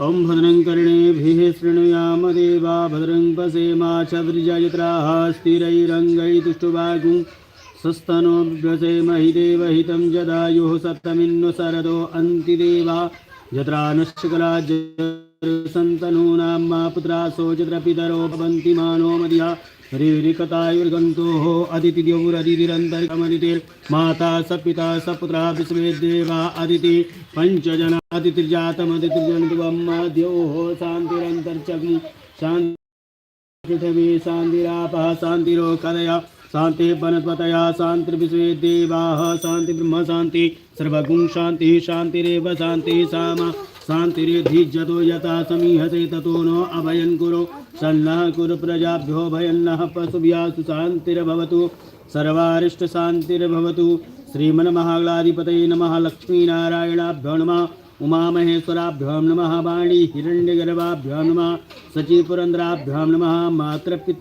ओं भद्रं कर्णेभिः शृणुयाम देवा भद्रं पश्येमाक्षभिर्यजत्राः स्थिरैरङ्गैस्तुष्टुवागुं सस्तनो व्यसेमहि देवहितं जदायुः सप्तमिन्नु शरदो अन्तिदेवा यत्रा नश्चकला सन्तनूनां मा पुत्रासो यत्र पितरो भवन्ति मानो मदिया ऋरिकतायुर्गन्तोः अदितिद्यौरदितिरन्तरिकमदितिर्माता सपिता सपुत्रा विश्वे देवा अदिति पञ्चजना अदितिर्जातमदितिर्जन्तुवम्माद्योः शान्तिरन्तर्चग्नि शान्ति पृथिवी शान्तिरापः शान्तिरोकदया शान्ति वनस्पतया शान्तिर्विश्वे देवाः शान्ति ब्रह्म शान्ति सर्वगुण शान्तिः शान्तिरेव शान्तिः सामा शान्तिरिधिजतो यथा समीहते ततो नो अभयं कुरु सन्नः कुरु प्रजाभ्यो भयन्नः पशुभ्यासु शान्तिर्भवतु सर्वारिष्ट शान्तिर्भवतु श्रीमन्महागणाधिपतये नमः लक्ष्मीनारायणाभ्यो नमः उमामहेश्वराभ्यां नमः वाणी हिरण्यगर्भाभ्यां नमः सचिपुरन्द्राभ्यां नमः मातृपितृ